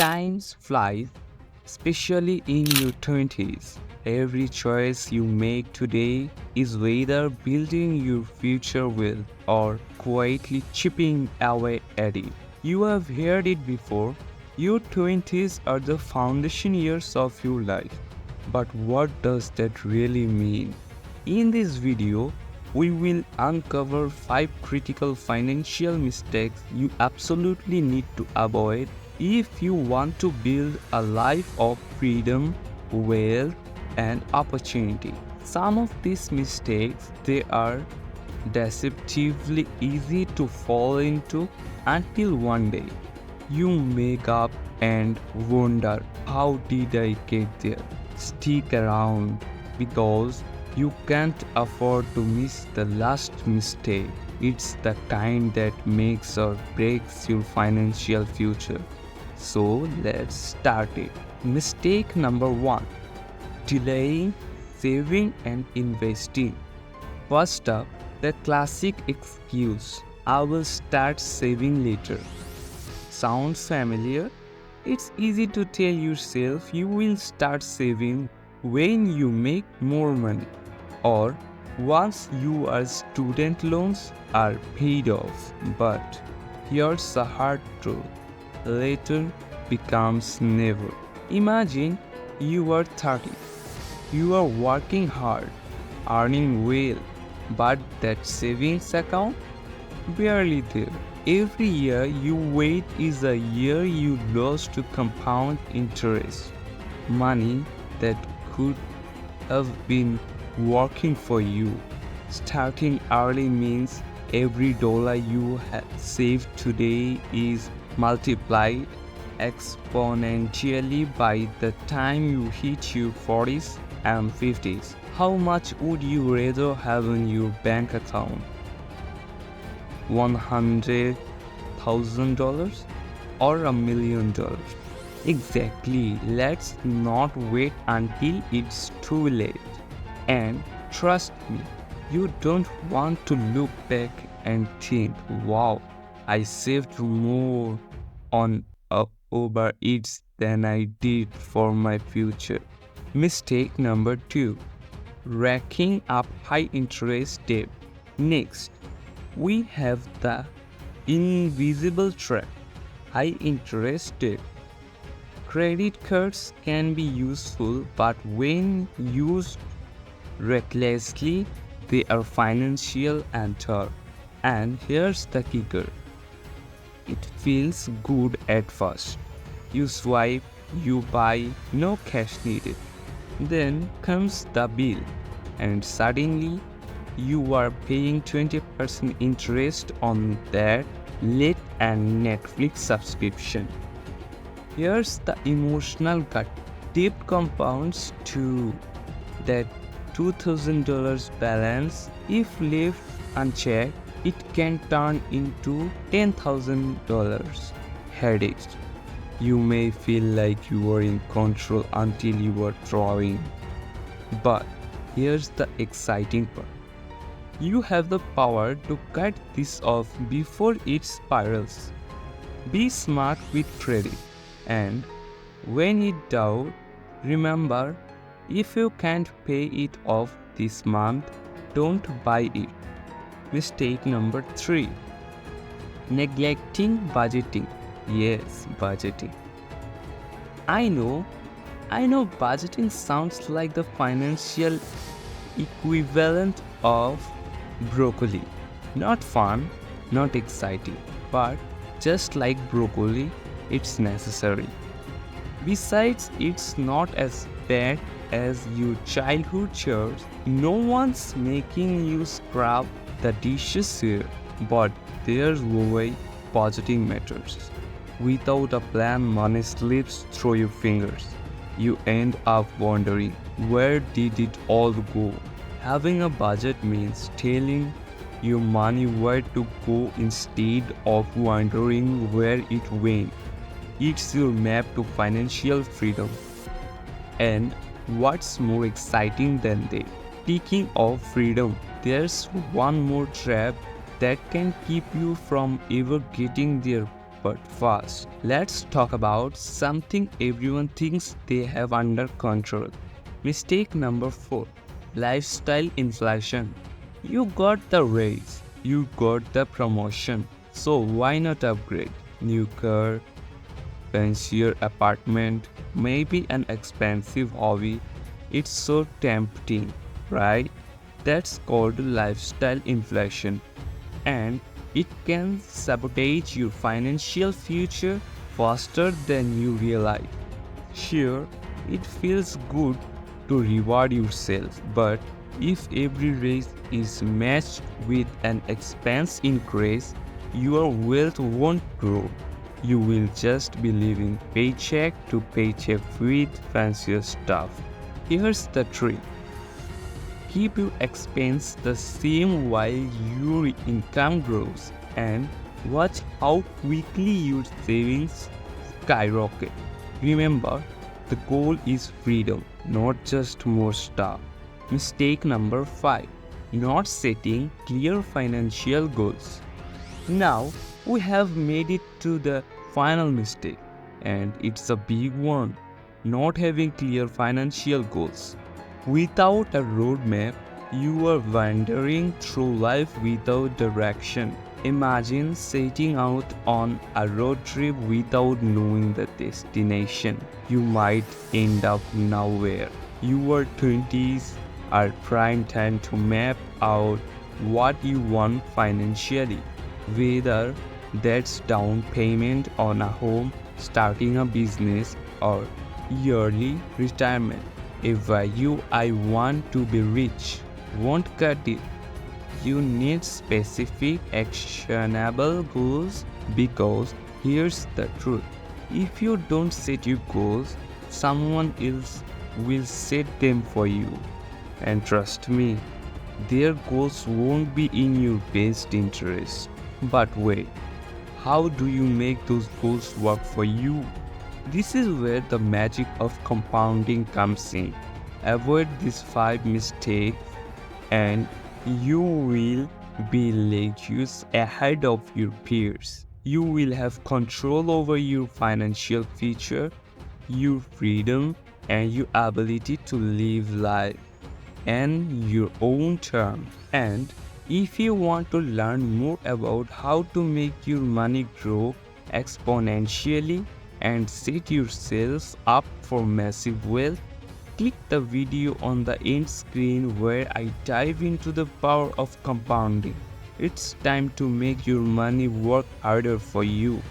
Time flies, especially in your 20s. Every choice you make today is whether building your future wealth or quietly chipping away at it. You have heard it before. Your 20s are the foundation years of your life. But what does that really mean? In this video, we will uncover 5 critical financial mistakes you absolutely need to avoid if you want to build a life of freedom, wealth, and opportunity. Some of these mistakes, they are deceptively easy to fall into until one day you make up and wonder, how did I get there? Stick around because you can't afford to miss the last mistake. It's the kind that makes or breaks your financial future. So let's start it. Mistake number 1: delaying saving and investing. First up, the classic excuse, I will start saving later. Sounds familiar? It's easy to tell yourself you will start saving when you make more money or once your student loans are paid off. But here's the hard truth: later becomes never. Imagine you are 30. You are working hard, earning well, but that savings account barely there. Every year you wait is a year you lost to compound interest. Money that could have been working for you. Starting early means every dollar you have saved today is multiplied exponentially by the time you hit your 40s and 50s. How much would you rather have in your bank account? $100,000 or $1 million? Exactly. Let's not wait until it's too late. And trust me, you don't want to look back and think, wow, I saved more on Uber Eats than I did for my future. Mistake number 2: racking up high interest debt. Next, we have the invisible trap, high interest debt. Credit cards can be useful, but when used recklessly, they are financial anchor. And here's the kicker: it feels good at first. You swipe, you buy, no cash needed. Then comes the bill, and suddenly you are paying 20% interest on that late and Netflix subscription. Here's the emotional cut. Debt compounds to that $2,000 balance. If left unchecked, it can turn into $10,000 headaches. You may feel like you are in control until you are drawing. But here's the exciting part: you have the power to cut this off before it spirals. Be smart with credit, and when in doubt, remember, if you can't pay it off this month, don't buy it. Mistake number 3: neglecting budgeting. Yes, budgeting. I know budgeting sounds like the financial equivalent of broccoli. Not fun, not exciting, but just like broccoli, it's necessary. Besides, it's not as bad as your childhood chores. No one's making you scrub the dishes here, but there's why budgeting matters. Without a plan, money slips through your fingers. You end up wondering, where did it all go? Having a budget means telling your money where to go instead of wondering where it went. It's your map to financial freedom. And what's more exciting than that? Speaking of freedom, there's one more trap that can keep you from ever getting there: But first, let's talk about something everyone thinks they have under control. Mistake number 4, lifestyle inflation. You got the raise, you got the promotion, so why not upgrade? New car, fancier apartment, maybe an expensive hobby. It's so tempting, right? That's called lifestyle inflation, and it can sabotage your financial future faster than you realize. Sure, it feels good to reward yourself, but if every raise is matched with an expense increase, your wealth won't grow. You will just be living paycheck to paycheck with fancier stuff. Here's the trick: keep your expense the same while your income grows, and watch how quickly your savings skyrocket. Remember, the goal is freedom, not just more stuff. Mistake number 5, not setting clear financial goals. Now we have made it to the final mistake, and it's a big one: not having clear financial goals. Without a roadmap, you are wandering through life without direction. Imagine setting out on a road trip without knowing the destination. You might end up nowhere. Your 20s are prime time to map out what you want financially, whether that's down payment on a home, starting a business, or yearly retirement. A value I want to be rich won't cut it. You need specific, actionable goals, because here's the truth: if you don't set your goals, someone else will set them for you. And trust me, their goals won't be in your best interest. But wait, how do you make those goals work for you? This is where the magic of compounding comes in. Avoid these 5 mistakes, and you will be legues ahead of your peers. You will have control over your financial future, your freedom, and your ability to live life and your own terms. And if you want to learn more about how to make your money grow exponentially and set yourself up for massive wealth, click the video on the end screen where I dive into the power of compounding. It's time to make your money work harder for you.